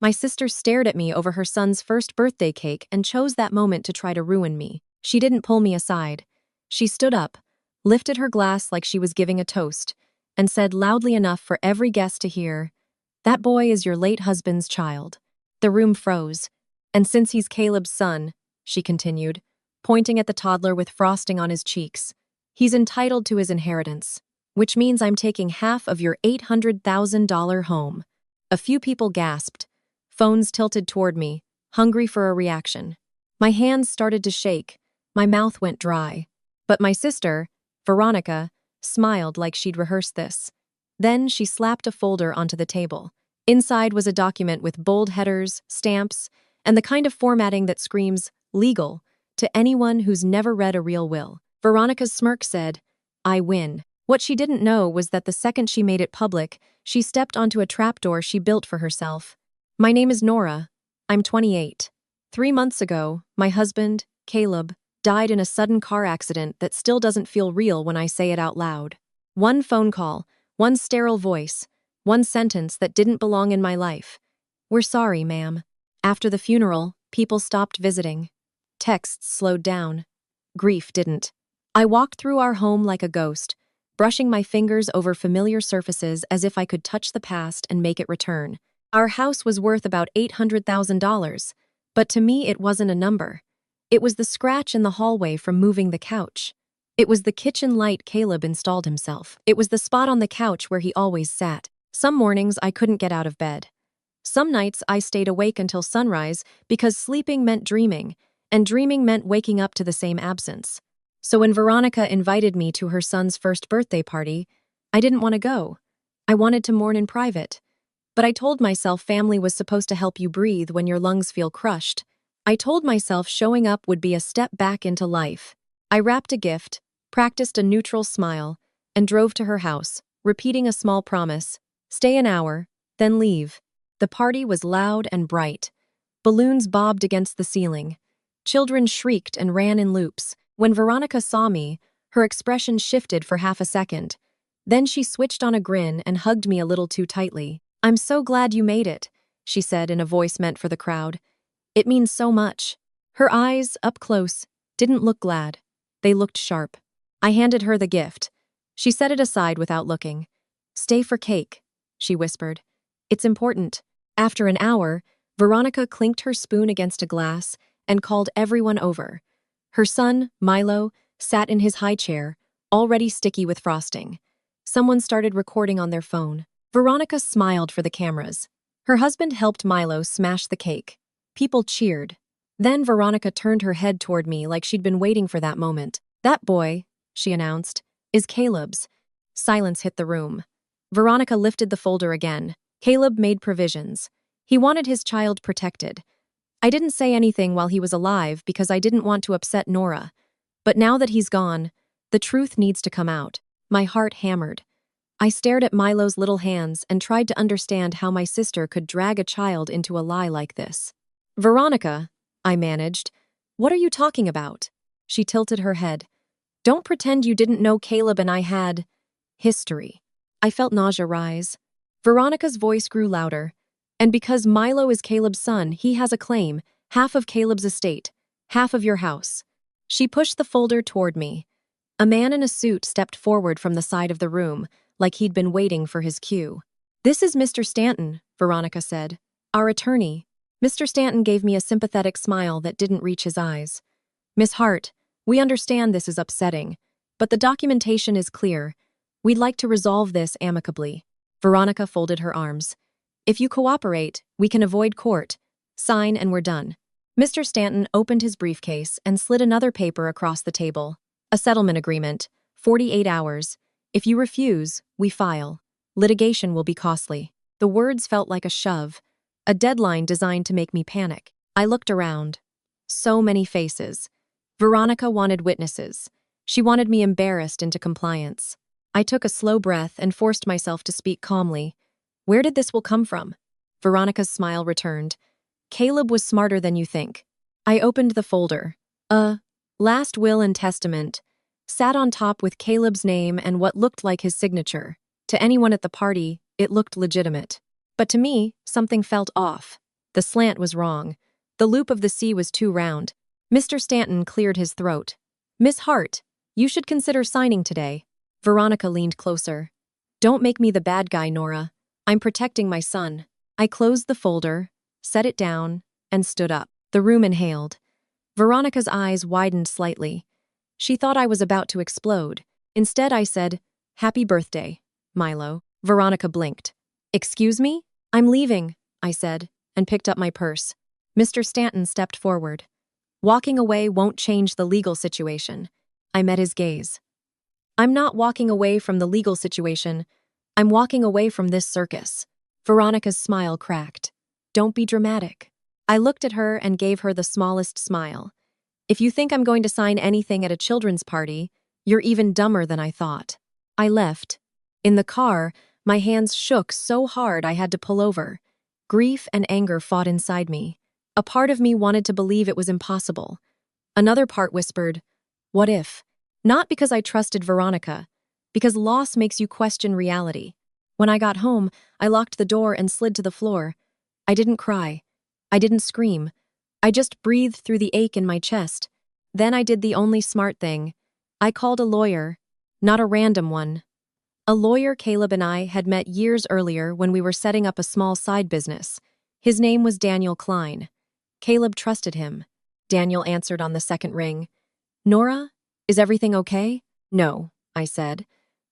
My sister stared at me over her son's first birthday cake and chose that moment to try to ruin me. She didn't pull me aside. She stood up, lifted her glass like she was giving a toast, and said loudly enough for every guest to hear, "That boy is your late husband's child." The room froze. "And since he's Caleb's son," she continued, pointing at the toddler with frosting on his cheeks, "he's entitled to his inheritance, which means I'm taking half of your $800,000 home." A few people gasped, phones tilted toward me, hungry for a reaction. My hands started to shake, my mouth went dry. But my sister, Veronica, smiled like she'd rehearsed this. Then she slapped a folder onto the table. Inside was a document with bold headers, stamps, and the kind of formatting that screams legal to anyone who's never read a real will. Veronica's smirk said, "I win." What she didn't know was that the second she made it public, she stepped onto a trapdoor she built for herself. "My name is Nora. I'm 28. 3 months ago, my husband, Caleb, died in a sudden car accident that still doesn't feel real when I say it out loud. One phone call, one sterile voice, one sentence that didn't belong in my life. 'We're sorry, ma'am.' After the funeral, people stopped visiting. Texts slowed down. Grief didn't. I walked through our home like a ghost, brushing my fingers over familiar surfaces as if I could touch the past and make it return. Our house was worth about $800,000, but to me it wasn't a number. It was the scratch in the hallway from moving the couch. It was the kitchen light Caleb installed himself. It was the spot on the couch where he always sat. Some mornings I couldn't get out of bed. Some nights I stayed awake until sunrise because sleeping meant dreaming, and dreaming meant waking up to the same absence. So when Veronica invited me to her son's first birthday party, I didn't want to go. I wanted to mourn in private. But I told myself family was supposed to help you breathe when your lungs feel crushed. I told myself showing up would be a step back into life. I wrapped a gift, practiced a neutral smile, and drove to her house, repeating a small promise: stay an hour, then leave. The party was loud and bright. Balloons bobbed against the ceiling. Children shrieked and ran in loops. When Veronica saw me, her expression shifted for half a second. Then she switched on a grin and hugged me a little too tightly. "I'm so glad you made it," she said in a voice meant for the crowd. "It means so much." Her eyes, up close, didn't look glad. They looked sharp. I handed her the gift. She set it aside without looking. "Stay for cake," she whispered. "It's important." After an hour, Veronica clinked her spoon against a glass and called everyone over. Her son, Milo, sat in his high chair, already sticky with frosting. Someone started recording on their phone. Veronica smiled for the cameras. Her husband helped Milo smash the cake. People cheered. Then Veronica turned her head toward me like she'd been waiting for that moment. "That boy," she announced, "is Caleb's." Silence hit the room. Veronica lifted the folder again. Caleb made provisions. He wanted his child protected. I didn't say anything while he was alive because I didn't want to upset Nora. But now that he's gone, the truth needs to come out. My heart hammered. I stared at Milo's little hands and tried to understand how my sister could drag a child into a lie like this. "Veronica," I managed, "what are you talking about?" She tilted her head. "Don't pretend you didn't know Caleb and I had history." I felt nausea rise. Veronica's voice grew louder. "And because Milo is Caleb's son, he has a claim, half of Caleb's estate, half of your house." She pushed the folder toward me. A man in a suit stepped forward from the side of the room, like he'd been waiting for his cue. "This is Mr. Stanton," Veronica said. "Our attorney." Mr. Stanton gave me a sympathetic smile that didn't reach his eyes. "Miss Hart, we understand this is upsetting, but the documentation is clear. We'd like to resolve this amicably." Veronica folded her arms. "If you cooperate, we can avoid court. Sign and we're done." Mr. Stanton opened his briefcase and slid another paper across the table. "A settlement agreement, 48 hours. If you refuse, we file. Litigation will be costly." The words felt like a shove, a deadline designed to make me panic. I looked around. So many faces. Veronica wanted witnesses. She wanted me embarrassed into compliance. I took a slow breath and forced myself to speak calmly. "Where did this will come from?" Veronica's smile returned. "Caleb was smarter than you think." I opened the folder. Last will and testament, sat on top with Caleb's name and what looked like his signature. To anyone at the party, it looked legitimate. But to me, something felt off. The slant was wrong. The loop of the C was too round. Mr. Stanton cleared his throat. Miss Hart, you should consider signing today. Veronica leaned closer. Don't make me the bad guy, Nora. I'm protecting my son. I closed the folder, set it down, and stood up. The room inhaled. Veronica's eyes widened slightly. She thought I was about to explode. Instead, I said, Happy birthday, Milo. Veronica blinked. Excuse me? I'm leaving, I said, and picked up my purse. Mr. Stanton stepped forward. Walking away won't change the legal situation. I met his gaze. I'm not walking away from the legal situation. I'm walking away from this circus. Veronica's smile cracked. Don't be dramatic. I looked at her and gave her the smallest smile. If you think I'm going to sign anything at a children's party, you're even dumber than I thought. I left. In the car, my hands shook so hard I had to pull over. Grief and anger fought inside me. A part of me wanted to believe it was impossible. Another part whispered, what if? Not because I trusted Veronica, because loss makes you question reality. When I got home, I locked the door and slid to the floor. I didn't cry. I didn't scream. I just breathed through the ache in my chest. Then I did the only smart thing. I called a lawyer, not a random one. A lawyer Caleb and I had met years earlier when we were setting up a small side business. His name was Daniel Klein. Caleb trusted him. Daniel answered on the second ring. Nora, is everything okay? No, I said.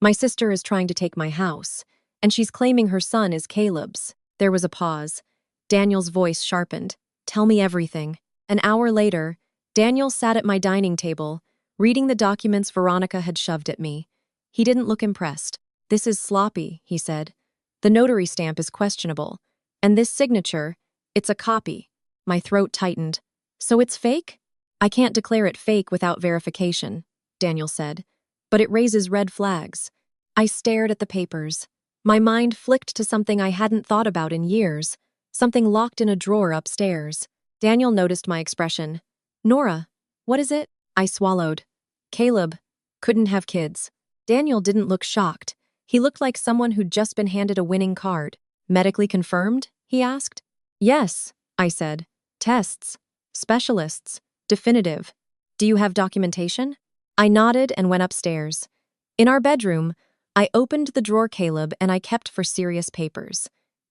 My sister is trying to take my house, and she's claiming her son is Caleb's. There was a pause. Daniel's voice sharpened. Tell me everything. An hour later, Daniel sat at my dining table, reading the documents Veronica had shoved at me. He didn't look impressed. This is sloppy, he said. The notary stamp is questionable. And this signature, it's a copy. My throat tightened. So it's fake? I can't declare it fake without verification, Daniel said. But it raises red flags. I stared at the papers. My mind flicked to something I hadn't thought about in years. Something locked in a drawer upstairs. Daniel noticed my expression. Nora, what is it? I swallowed. Caleb couldn't have kids. Daniel didn't look shocked. He looked like someone who'd just been handed a winning card. Medically confirmed? He asked. Yes, I said. Tests. Specialists. Definitive. Do you have documentation? I nodded and went upstairs. In our bedroom, I opened the drawer Caleb and I kept for serious papers.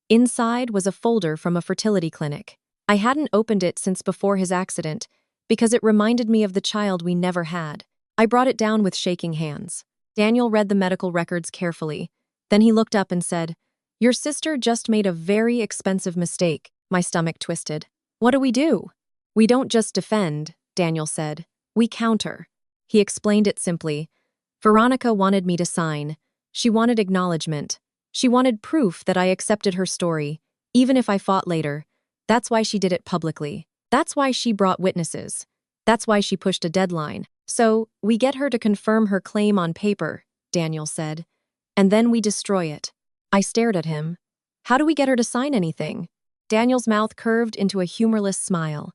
Inside was a folder from a fertility clinic. I hadn't opened it since before his accident because it reminded me of the child we never had. I brought it down with shaking hands. Daniel read the medical records carefully. Then he looked up and said, Your sister just made a very expensive mistake. My stomach twisted. What do we do? We don't just defend, Daniel said. We counter. He explained it simply. Veronica wanted me to sign. She wanted acknowledgement. She wanted proof that I accepted her story, even if I fought later. That's why she did it publicly. That's why she brought witnesses. That's why she pushed a deadline. So, we get her to confirm her claim on paper, Daniel said. And then we destroy it. I stared at him. How do we get her to sign anything? Daniel's mouth curved into a humorless smile.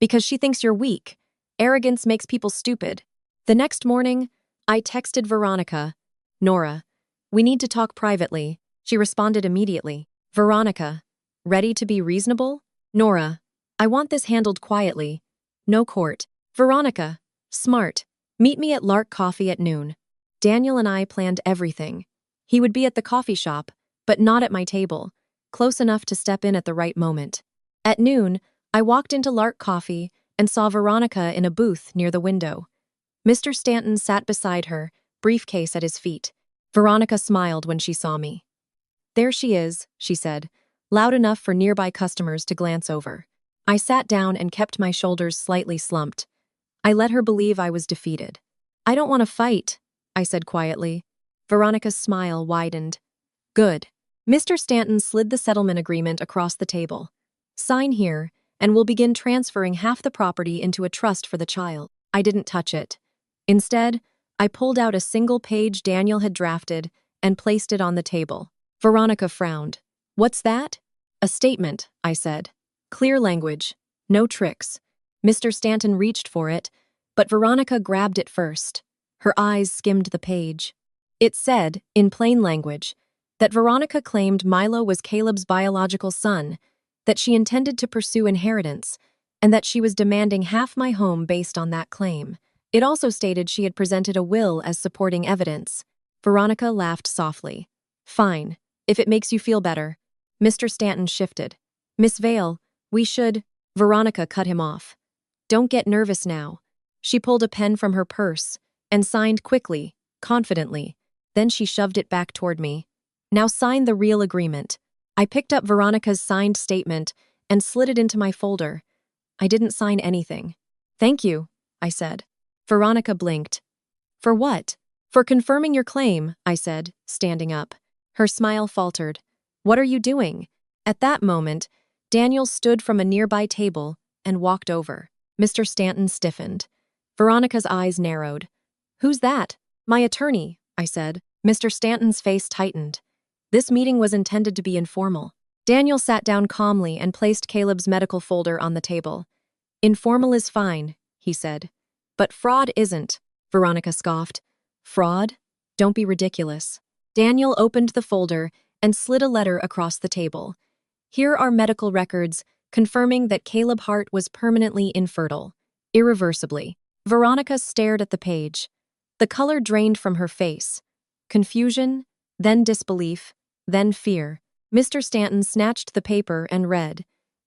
Because she thinks you're weak. Arrogance makes people stupid. The next morning, I texted Veronica. Nora, we need to talk privately. She responded immediately. Veronica, ready to be reasonable? Nora, I want this handled quietly. No court. Veronica, smart. Meet me at Lark Coffee at noon. Daniel and I planned everything. He would be at the coffee shop, but not at my table, close enough to step in at the right moment. At noon, I walked into Lark Coffee and saw Veronica in a booth near the window. Mr. Stanton sat beside her, briefcase at his feet. Veronica smiled when she saw me. There she is, she said, loud enough for nearby customers to glance over. I sat down and kept my shoulders slightly slumped. I let her believe I was defeated. I don't want to fight, I said quietly. Veronica's smile widened. Good. Mr. Stanton slid the settlement agreement across the table. Sign here, and we'll begin transferring half the property into a trust for the child. I didn't touch it. Instead, I pulled out a single page Daniel had drafted and placed it on the table. Veronica frowned. What's that? A statement, I said. Clear language. No tricks. Mr. Stanton reached for it, but Veronica grabbed it first. Her eyes skimmed the page. It said, in plain language, that Veronica claimed Milo was Caleb's biological son, that she intended to pursue inheritance, and that she was demanding half my home based on that claim. It also stated she had presented a will as supporting evidence. Veronica laughed softly. Fine, if it makes you feel better. Mr. Stanton shifted. Miss Vale, we should… Veronica cut him off. Don't get nervous now. She pulled a pen from her purse and signed quickly, confidently. Then she shoved it back toward me. Now sign the real agreement. I picked up Veronica's signed statement and slid it into my folder. I didn't sign anything. Thank you, I said. Veronica blinked. For what? For confirming your claim, I said, standing up. Her smile faltered. What are you doing? At that moment, Daniel stood from a nearby table and walked over. Mr. Stanton stiffened. Veronica's eyes narrowed. Who's that? My attorney, I said. Mr. Stanton's face tightened. This meeting was intended to be informal. Daniel sat down calmly and placed Caleb's medical folder on the table. Informal is fine, he said. But fraud isn't, Veronica scoffed. Fraud? Don't be ridiculous. Daniel opened the folder and slid a letter across the table. Here are medical records confirming that Caleb Hart was permanently infertile, irreversibly. Veronica stared at the page. The color drained from her face. Confusion, then disbelief, then fear. Mr. Stanton snatched the paper and read.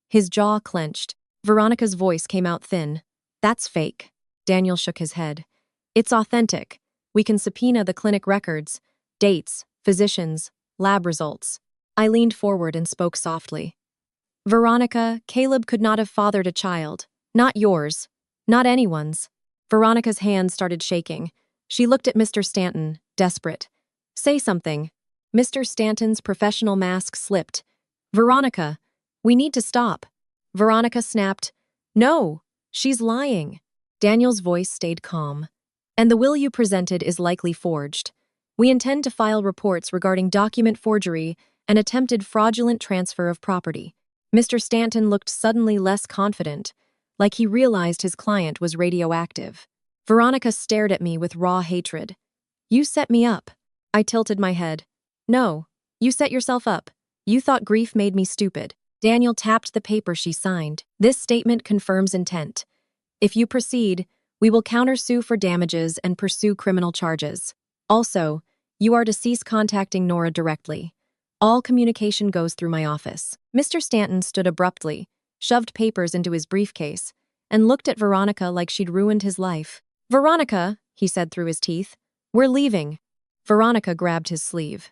His jaw clenched. Veronica's voice came out thin. That's fake. Daniel shook his head. It's authentic. We can subpoena the clinic records, dates, physicians, lab results. I leaned forward and spoke softly. Veronica, Caleb could not have fathered a child. Not yours. Not anyone's. Veronica's hand started shaking. She looked at Mr. Stanton, desperate. Say something. Mr. Stanton's professional mask slipped. Veronica, we need to stop. Veronica snapped. No, she's lying. Daniel's voice stayed calm. And the will you presented is likely forged. We intend to file reports regarding document forgery and attempted fraudulent transfer of property. Mr. Stanton looked suddenly less confident, like he realized his client was radioactive. Veronica stared at me with raw hatred. You set me up. I tilted my head. No, you set yourself up. You thought grief made me stupid. Daniel tapped the paper she signed. This statement confirms intent. If you proceed, we will countersue for damages and pursue criminal charges. Also, you are to cease contacting Nora directly. All communication goes through my office. Mr. Stanton stood abruptly, shoved papers into his briefcase, and looked at Veronica like she'd ruined his life. Veronica, he said through his teeth, we're leaving. Veronica grabbed his sleeve.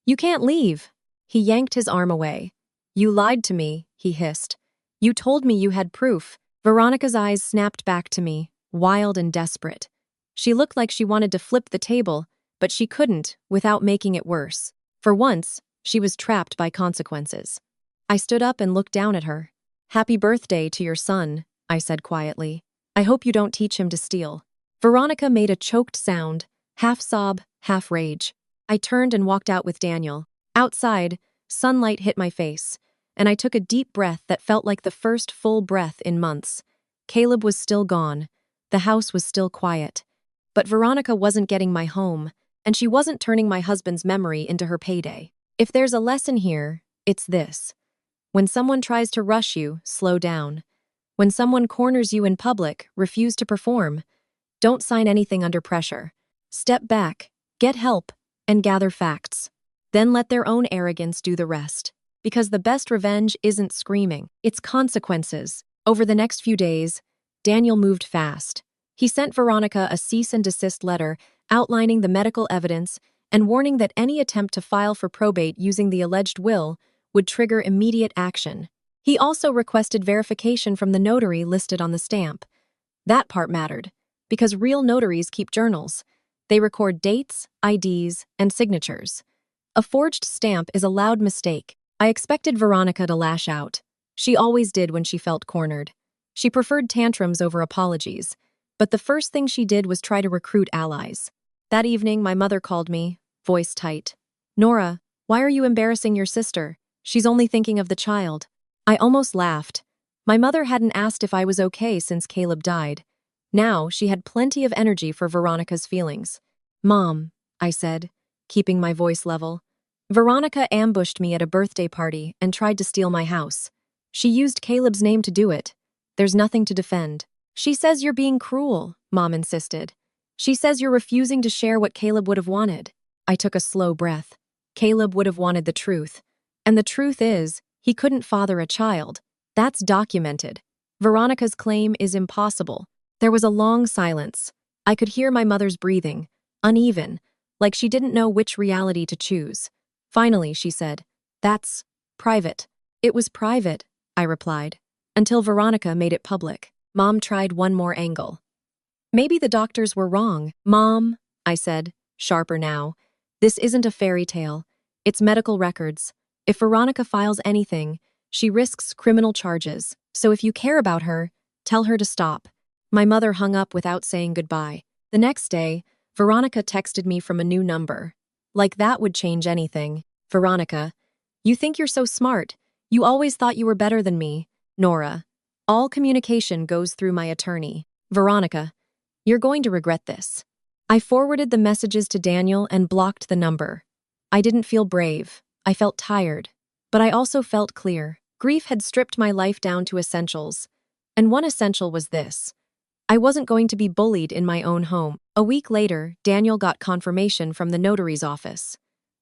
You can't leave. He yanked his arm away. You lied to me, he hissed. You told me you had proof. Veronica's eyes snapped back to me, wild and desperate. She looked like she wanted to flip the table, but she couldn't without making it worse. For once, she was trapped by consequences. I stood up and looked down at her. Happy birthday to your son, I said quietly. I hope you don't teach him to steal. Veronica made a choked sound, half sob, half rage. I turned and walked out with Daniel. Outside, sunlight hit my face, and I took a deep breath that felt like the first full breath in months. Caleb was still gone. The house was still quiet. But Veronica wasn't getting my home, and she wasn't turning my husband's memory into her payday. If there's a lesson here, it's this. When someone tries to rush you, slow down. When someone corners you in public, refuse to perform. Don't sign anything under pressure. Step back, get help, and gather facts. Then let their own arrogance do the rest. Because the best revenge isn't screaming, it's consequences. Over the next few days, Daniel moved fast. He sent Veronica a cease and desist letter outlining the medical evidence and warning that any attempt to file for probate using the alleged will would trigger immediate action. He also requested verification from the notary listed on the stamp. That part mattered, because real notaries keep journals. They record dates, IDs, and signatures. A forged stamp is a loud mistake. I expected Veronica to lash out. She always did when she felt cornered. She preferred tantrums over apologies, but the first thing she did was try to recruit allies. That evening, my mother called me, voice tight. Nora, why are you embarrassing your sister? She's only thinking of the child. I almost laughed. My mother hadn't asked if I was okay since Caleb died. Now, she had plenty of energy for Veronica's feelings. Mom, I said, keeping my voice level. Veronica ambushed me at a birthday party and tried to steal my house. She used Caleb's name to do it. There's nothing to defend. She says you're being cruel, Mom insisted. She says you're refusing to share what Caleb would have wanted. I took a slow breath. Caleb would have wanted the truth. And the truth is, he couldn't father a child. That's documented. Veronica's claim is impossible. There was a long silence. I could hear my mother's breathing, uneven, like she didn't know which reality to choose. Finally, she said, "That's private." "It was private," I replied, until Veronica made it public. Mom tried one more angle. "Maybe the doctors were wrong." "Mom," I said, sharper now, "this isn't a fairy tale. It's medical records. If Veronica files anything, she risks criminal charges. So if you care about her, tell her to stop." My mother hung up without saying goodbye. The next day, Veronica texted me from a new number. Like that would change anything. "Veronica, you think you're so smart. You always thought you were better than me. Nora, all communication goes through my attorney. Veronica, you're going to regret this." I forwarded the messages to Daniel and blocked the number. I didn't feel brave. I felt tired. But I also felt clear. Grief had stripped my life down to essentials. And one essential was this. I wasn't going to be bullied in my own home. A week later, Daniel got confirmation from the notary's office.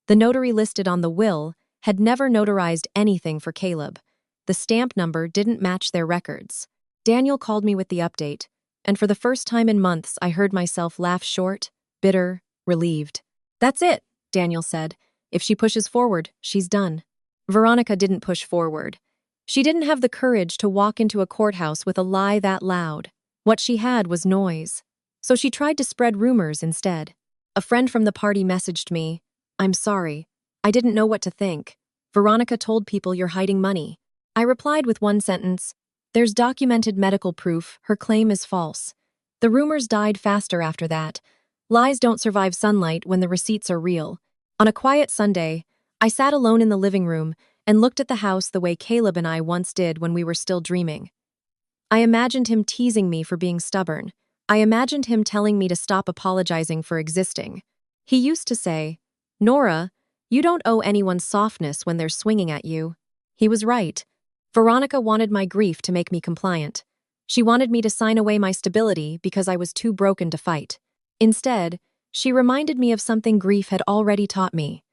The notary listed on the will had never notarized anything for Caleb. The stamp number didn't match their records. Daniel called me with the update, and for the first time in months, I heard myself laugh short, bitter, relieved. "That's it," Daniel said. "If she pushes forward, she's done." Veronica didn't push forward. She didn't have the courage to walk into a courthouse with a lie that loud. What she had was noise. So she tried to spread rumors instead. A friend from the party messaged me, "I'm sorry. I didn't know what to think. Veronica told people you're hiding money." I replied with one sentence, "There's documented medical proof her claim is false." The rumors died faster after that. Lies don't survive sunlight when the receipts are real. On a quiet Sunday, I sat alone in the living room and looked at the house the way Caleb and I once did when we were still dreaming. I imagined him teasing me for being stubborn. I imagined him telling me to stop apologizing for existing. He used to say, "Nora, you don't owe anyone softness when they're swinging at you." He was right. Veronica wanted my grief to make me compliant. She wanted me to sign away my stability because I was too broken to fight. Instead, she reminded me of something grief had already taught me.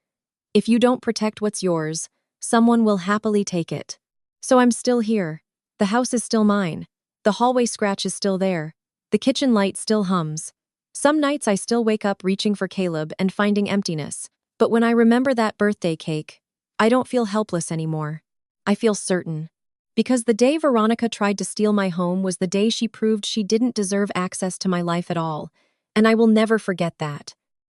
If you don't protect what's yours, someone will happily take it. So I'm still here. The house is still mine. The hallway scratch is still there. The kitchen light still hums. Some nights I still wake up reaching for Caleb and finding emptiness. But when I remember that birthday cake, I don't feel helpless anymore. I feel certain. Because the day Veronica tried to steal my home was the day she proved she didn't deserve access to my life at all. And I will never forget that.